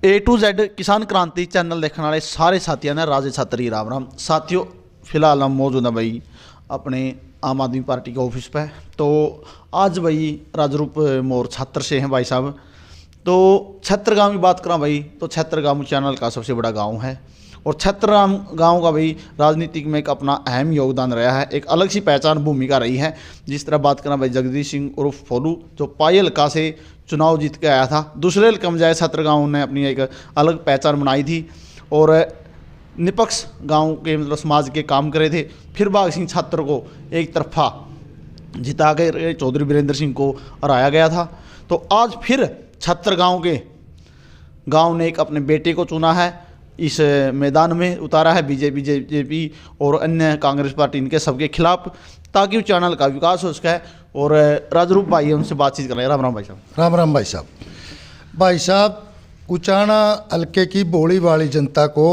A to Z किसान क्रांति channel देखने वाले सारे साथियों ने राजे छात्री राम राम। साथियों फिलहाल हम मौजूद हैं भाई अपने आम आदमी पार्टी के ऑफिस पे। तो आज भाई राजरूप मोर छात्र से हैं भाई साहब। तो छत्रगांव की बात करा भाई तो छत्रगांव चैनल का सबसे बड़ा गांव है और छत्रगांव गांव का भाई राजनीतिक में एक अपना अहम योगदान रहा है, एक अलग सी पहचान भूमिका रही है। जिस तरह बात करा भाई जगदीश सिंह उर्फ फोलू जो पायल का से चुनाव जीत के आया था, दूसरे कम जाए छत्रगांव ने अपनी एक अलग पहचान बनाई थी और निपक्ष गांव के मतलब समाज के काम करे थे। फिर बाघ सिंह छात्र को एक तरफा जिता के चौधरी वीरेंद्र सिंह को हराया गया था। तो आज फिर छत्रगांव के गांव ने एक अपने बेटे को चुना है, इस मैदान में उतारा है बीजेपी और अन्य कांग्रेस पार्टी इनके सबके खिलाफ, ताकि चैनल का विकास हो सके। और राजरूप भाई उनसे बातचीत कर रहे हैं। राम राम भाई साहब। राम राम भाई साहब। भाई साहब, उचाना हल्के की भोली वाली जनता को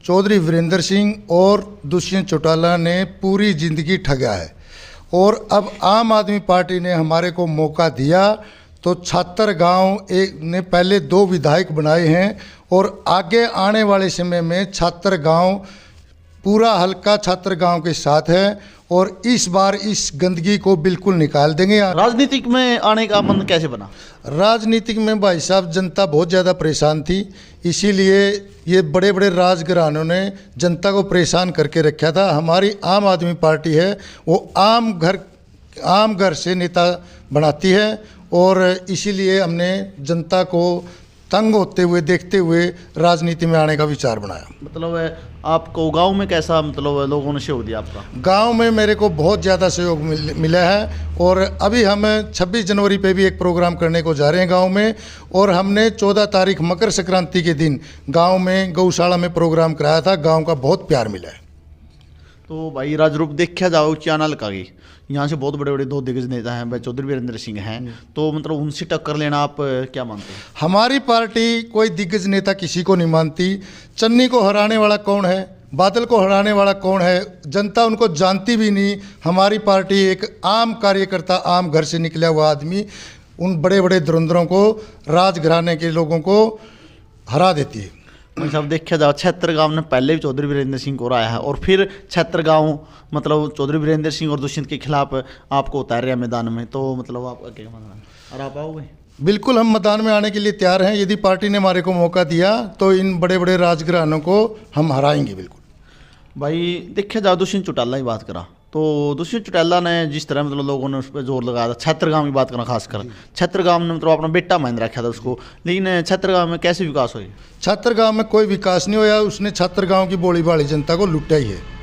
चौधरी वीरेंद्र सिंह और दुष्यंत चौटाला ने पूरी ज़िंदगी ठगा है और अब आम आदमी पार्टी ने हमारे को मौका दिया तो छात्रगांव एक ने पहले 2 विधायक बनाए हैं और आगे आने वाले समय में छात्रगांव पूरा हल्का छात्रगांव के साथ है और इस बार इस गंदगी को बिल्कुल निकाल देंगे। राजनीतिक में आने का मन कैसे बना? राजनीतिक में भाई साहब जनता बहुत ज़्यादा परेशान थी, इसीलिए ये बड़े बड़े राजघरानों ने जनता को परेशान करके रखा था। हमारी आम आदमी पार्टी है वो आम घर से नेता बनाती है और इसीलिए हमने जनता को तंग होते हुए देखते हुए राजनीति में आने का विचार बनाया। मतलब आपको गांव में कैसा मतलब लोगों ने सहयोग दिया आपका? गांव में मेरे को बहुत ज़्यादा सहयोग मिला है और अभी हम 26 जनवरी पे भी एक प्रोग्राम करने को जा रहे हैं गांव में और हमने 14 तारीख मकर संक्रांति के दिन गांव में गौशाला में प्रोग्राम कराया था। गांव का बहुत प्यार मिला है। तो भाई राजरूप देखा जाओ चैनल का ही यहाँ से बहुत बड़े बड़े 2 दिग्गज नेता हैं भाई चौधरी वीरेंद्र सिंह हैं, तो मतलब उनसे टक्कर लेना आप क्या मानते हैं? हमारी पार्टी कोई दिग्गज नेता किसी को नहीं मानती। चन्नी को हराने वाला कौन है, बादल को हराने वाला कौन है, जनता उनको जानती भी नहीं। हमारी पार्टी एक आम कार्यकर्ता, आम घर से निकला हुआ आदमी उन बड़े बड़े धुरंधरों को, राजघराने के लोगों को हरा देती है। सब देखा जाओ छत्रगांव ने पहले भी चौधरी वीरेंद्र सिंह को हराया है और फिर छत्रगांव मतलब चौधरी वीरेंद्र सिंह और दुष्यंत के खिलाफ आपको उतार रहा है मैदान में, तो मतलब आप क्या मानना है, हरा पाओगे? बिल्कुल हम मैदान में आने के लिए तैयार हैं। यदि पार्टी ने हमारे को मौका दिया तो इन बड़े बड़े राजघरानों को हम हराएंगे बिल्कुल। भाई देखा जाओ दुष्यंत चौटाला की बात करा तो दुष्यंत चौटाला ने जिस तरह मतलब लोगों ने उस पर जोर लगाया था, छत्रगांव की बात करना खासकर, छत्रगांव ने मतलब अपना बेटा मान रखा था उसको, लेकिन छत्रगांव में कैसे विकास हुई? छत्रगांव में कोई विकास नहीं होया, उसने छत्रगांव की बोली भाली जनता को लुटा ही है।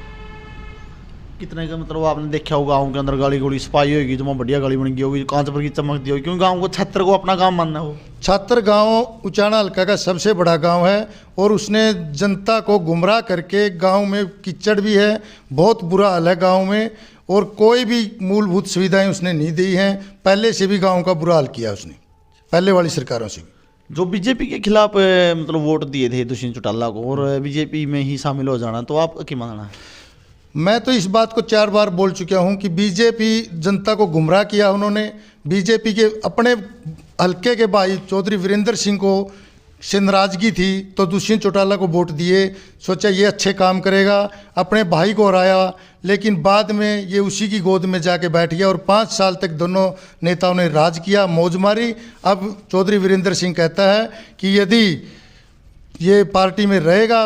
कितने का मतलब आपने देखा होगा गाँव के अंदर गाड़ी गोड़ी सफाई होगी, जो बढ़िया गली बन गई होगी, कांच पर की चमकती होगी, क्योंकि गाँव को छत्र को अपना गाँव मानना हो। छत्रगांव उचाना हल्का का सबसे बड़ा गांव है और उसने जनता को गुमराह करके गांव में कीचड़ भी है, बहुत बुरा हाल है गांव में और कोई भी मूलभूत सुविधाएं उसने नहीं दी हैं। पहले से भी गांव का बुरा हाल किया उसने, पहले वाली सरकारों से भी। जो बीजेपी के खिलाफ मतलब वोट दिए थे दुष्यंत चौटाला को और बीजेपी में ही शामिल हो जाना, तो आप क्या मानना है? मैं तो इस बात को 4 बार बोल चुका हूं कि बीजेपी जनता को गुमराह किया उन्होंने। बीजेपी के अपने हल्के के भाई चौधरी वीरेंद्र सिंह को से नाराजगी थी तो दुष्यंत चौटाला को वोट दिए, सोचा ये अच्छे काम करेगा, अपने भाई को हराया, लेकिन बाद में ये उसी की गोद में जाके बैठ गया और 5 साल तक दोनों नेताओं ने राज किया, मौज मारी। अब चौधरी वीरेंद्र सिंह कहता है कि यदि ये पार्टी में रहेगा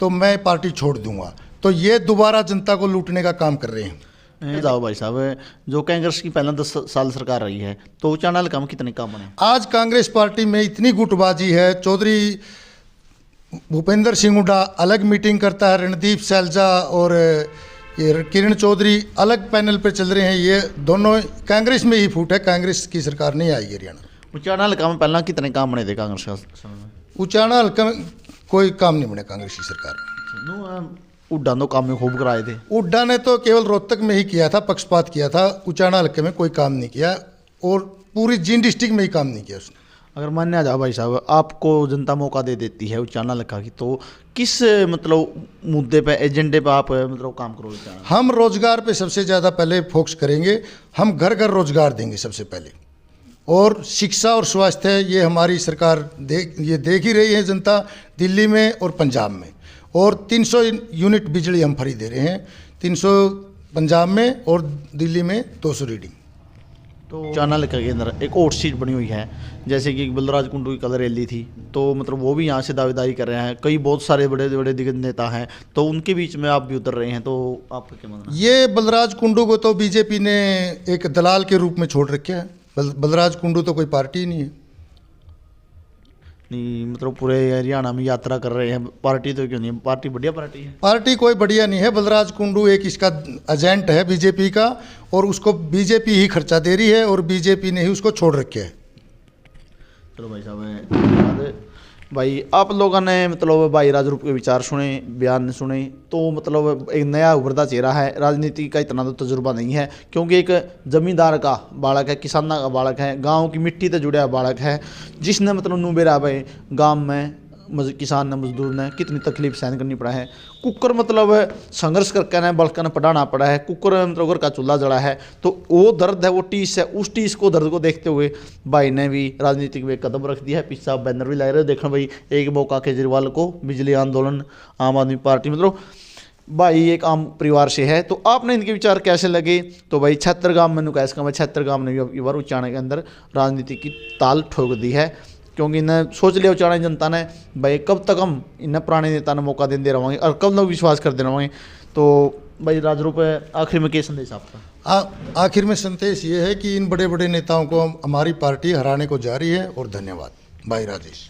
तो मैं पार्टी छोड़ दूंगा, तो ये दोबारा जनता को लूटने का काम कर रहे हैं। जाओ भाई साहब, जो कांग्रेस की पहले 10 साल सरकार रही है तो उचाना हल्का में कितने काम बने? आज कांग्रेस पार्टी में इतनी गुटबाजी है, चौधरी भूपेंद्र सिंह हुड्डा अलग मीटिंग करता है, रणदीप सैलजा और ये किरण चौधरी अलग पैनल पे चल रहे हैं। ये दोनों कांग्रेस में ही फूट है, कांग्रेस की सरकार नहीं आई हरियाणा। उचाना हल्का में पहला कितने काम बने थे कांग्रेस का समय में? उचाना हल्का में कोई काम नहीं बने कांग्रेस की सरकार में। उड्डा तो काम में खूब कराए थे। उड्डा ने तो केवल रोहतक में ही किया था, पक्षपात किया था, उचाना हल्के में कोई काम नहीं किया और पूरी जींद डिस्ट्रिक्ट में ही काम नहीं किया उसने। अगर मानने जाओ भाई साहब, आपको जनता मौका दे देती है उचाना हल्का की, तो किस मतलब मुद्दे पे, एजेंडे पे आप मतलब काम करोगे? हम रोजगार पे सबसे ज़्यादा पहले फोकस करेंगे, हम घर घर रोजगार देंगे सबसे पहले और शिक्षा और स्वास्थ्य ये हमारी सरकार देख ही रही है जनता, दिल्ली में और पंजाब में। और 300 यूनिट बिजली हम फ्री दे रहे हैं, 300 पंजाब में और दिल्ली में 200 रीडिंग। तो चैनल के अंदर एक और चीज़ बनी हुई है, जैसे कि बलराज कुंडू की कल रैली थी, तो मतलब वो भी यहाँ से दावेदारी कर रहे हैं, कई बहुत सारे बड़े बड़े दिग्गज नेता हैं, तो उनके बीच में आप भी उतर रहे हैं, तो आपका क्या मानना है? ये बलराज कुंडू को तो बीजेपी ने एक दलाल के रूप में छोड़ रखा है। बलराज कुंडू तो कोई पार्टी नहीं है। नहीं मतलब पूरे हरियाणा में यात्रा कर रहे हैं, पार्टी तो क्यों नहीं है? पार्टी बढ़िया पार्टी है। पार्टी कोई बढ़िया नहीं है। बलराज कुंडू एक इसका एजेंट है बीजेपी का, और उसको बीजेपी ही खर्चा दे रही है और बीजेपी ने ही उसको छोड़ रखे है। चलो भाई साहब, धन्यवाद भाई। आप लोगों ने मतलब भाई राजरूप के विचार सुने, बयान सुने, तो मतलब एक नया उभरता चेहरा है। राजनीति का इतना तो तजुर्बा नहीं है, क्योंकि एक ज़मींदार का बालक है, किसाना का बालक है, गांव की मिट्टी से जुड़ा बालक है, जिसने मतलब नुबेरा भाई गांव में किसान ने, मजदूर ने कितनी तकलीफ सहन करनी पड़ा है। कुकर मतलब संघर्ष करके ने बल्कि ने पढ़ाना पड़ा है। कुकर मतलब घर का चूल्हा जड़ा है, तो वो दर्द है, वो टीस है, उस टीस को दर्द को देखते हुए भाई ने भी राजनीतिक में कदम रख दिया है। पीछे आप बैनर भी लगा रहे हो, देखना भाई, एक मौका केजरीवाल को, बिजली आंदोलन, आम आदमी पार्टी। मतलब भाई एक आम परिवार से है, तो आपने इनके विचार कैसे लगे? तो भाई छत्तरगाम मैंने कहा इसका, मैं छत्तरगाम ने भी अब बार उच्चारण के अंदर राजनीति की ताल ठोक दी है, क्योंकि इन्हें सोच लिया उच्चारण जनता ने भाई कब तक हम इन्हें पुराने नेता ने मौका देते रहेंगे और कब लोग विश्वास करते रहेंगे। तो भाई राजरूप आखिर में क्या संदेश आपका? आखिर में संदेश ये है कि इन बड़े बड़े नेताओं को हमारी पार्टी हराने को जा रही है। और धन्यवाद भाई राजेश।